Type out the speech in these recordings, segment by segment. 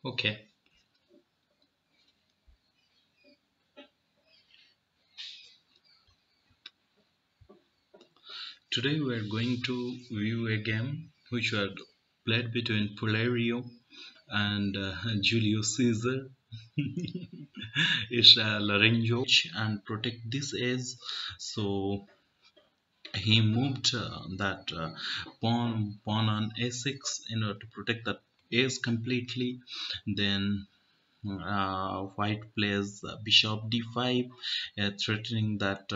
Okay, today we are going to view a game which was played between Polerio and Julius Caesar. It's Lorenzo and protect this edge. So he moved that pawn on a6 in order to protect that ace completely. Then white plays bishop d5, threatening that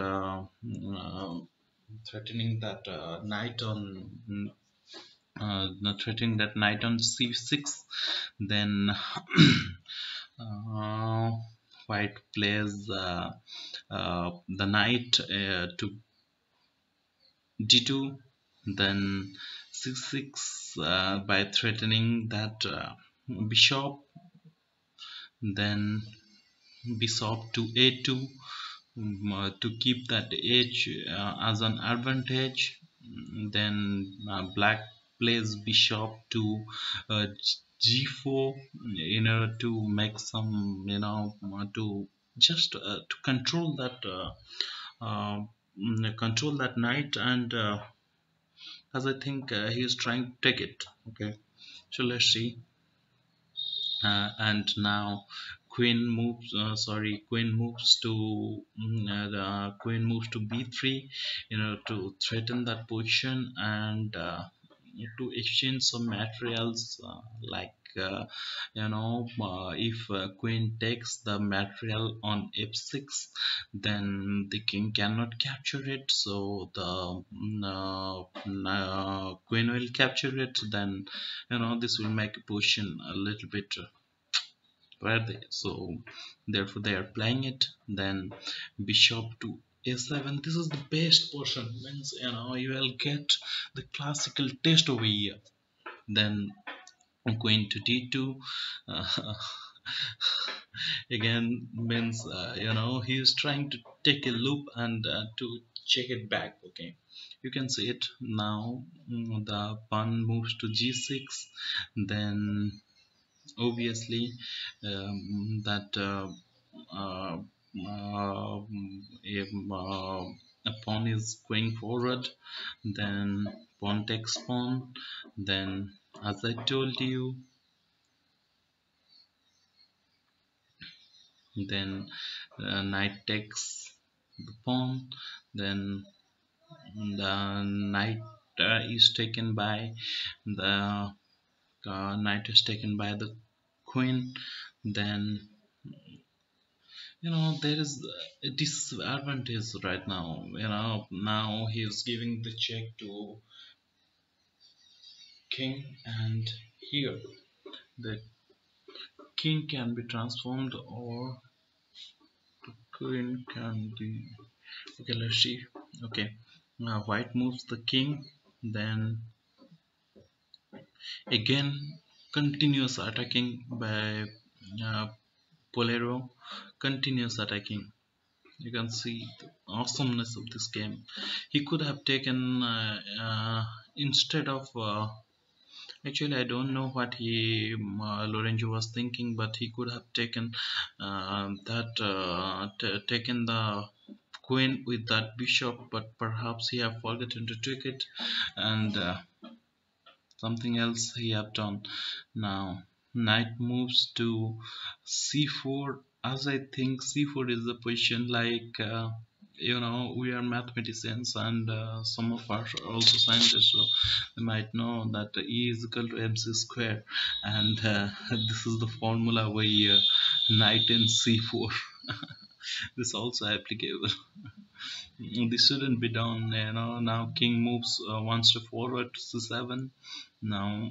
knight on threatening that knight on c6. Then uh, white plays the knight to d2, then c6 by threatening that bishop, then bishop to a2, to keep that edge as an advantage. Then black plays bishop to g4 in order to make some, to just to uh, control that knight, and as I think he is trying to take it. Okay, so let's see. And now queen moves to the queen moves to b3, to threaten that position, and to exchange some materials, like if queen takes the material on f6, then the king cannot capture it, so the queen will capture it. Then this will make a position a little bit worthy, so therefore they are playing it. Then bishop to a7, this is the best portion, means you will get the classical taste over here. Then queen to d2, uh, again, means he is trying to take a loop and to check it back. Okay, you can see it now. The pawn moves to g6, then obviously that uh, if a pawn is going forward, then pawn takes pawn. Then, as I told you, then knight takes the pawn. Then the knight is taken by the knight is taken by the queen. Then there is a disadvantage right now. Now he is giving the check to king, and here the king can be transformed, or queen can be. Okay, let's see. Okay, now white moves the king, then again continuous attacking by uh, Polero, continuous attacking. You can see the awesomeness of this game. He could have taken instead of actually, I don't know what Lorenzo was thinking, but he could have taken taken the queen with that bishop, but perhaps he have forgotten to take it, and something else he have done. Now knight moves to c4. As I think c4 is the position, like we are mathematicians, and some of us are also scientists, so they might know that E is equal to mc square, and this is the formula where knight in c4. This also applicable. This shouldn't be done. Now king moves one step forward to c7. Now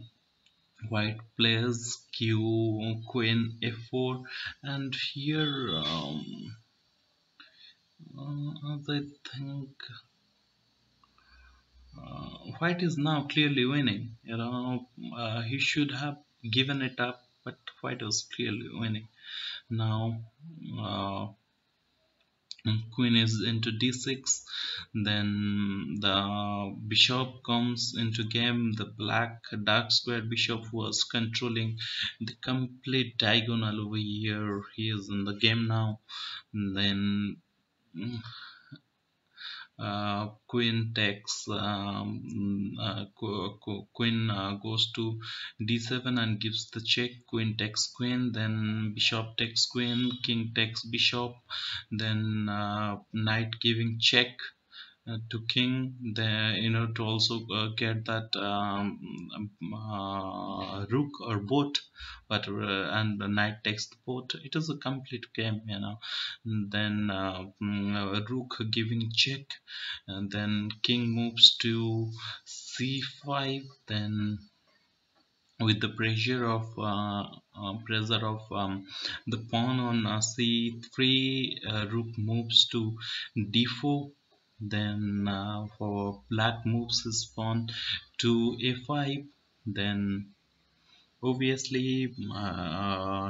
white plays queen f4, and here as I think white is now clearly winning. He should have given it up, but white was clearly winning. Now uh, queen is into d6. Then the bishop comes into game. The black dark square bishop was controlling the complete diagonal over here. He is in the game now. Then queen takes queen goes to d7 and gives the check. Queen takes queen, then bishop takes queen, king takes bishop, then knight giving check to king, the to also get that rook or boat, but and the knight takes the boat. It is a complete game. Then rook giving check, and then king moves to c5. Then with the pressure of the pawn on c3, rook moves to d4. Then for black moves his pawn to a5. Then obviously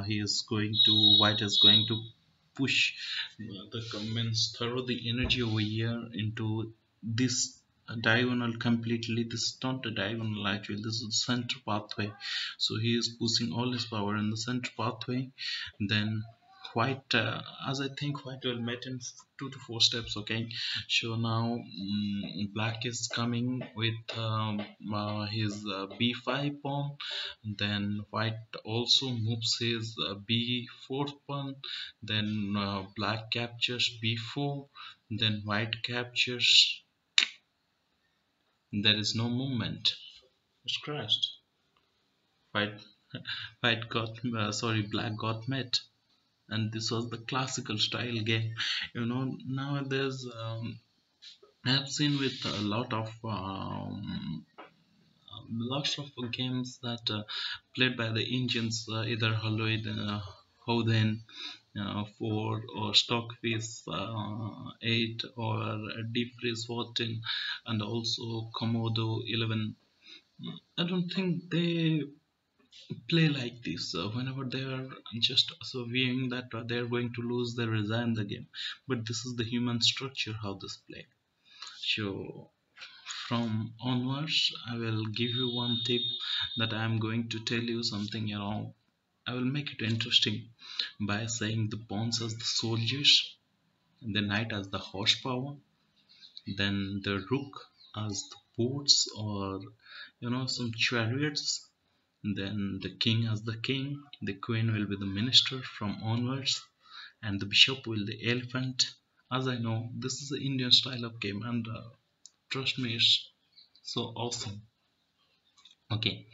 he is going to white is going to push the comments throw the energy over here into this diagonal completely. This is not a diagonal, actually this is the center pathway. So he is pushing all his power in the center pathway. Then white, as I think white will met in 2 to 4 steps. Okay, so now black is coming with his b5 pawn. Then white also moves his b4 pawn. Then black captures b4. Then white captures. There is no movement. It's crashed. White, white got sorry, black got met, and this was the classical style game. Nowadays I have seen with a lot of lots of games that played by the Indians, either Haloid, Howden 4, or Stockfish 8, or Deep Freeze 14, and also Komodo 11. I don't think they play like this. Whenever they are just surveying that they are going to lose, they resign the game. But this is the human structure how this play. So from onwards, I will give you one tip that I am going to tell you something. I will make it interesting by saying the pawns as the soldiers, the knight as the horsepower, then the rook as the boats, or some chariots, then the king as the king, the queen will be the minister from onwards, and the bishop will the elephant. As I know, this is the Indian style of game, and trust me, it's so awesome. Okay,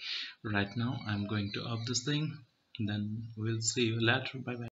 right now I'm going to up this thing, then we'll see you later. Bye bye.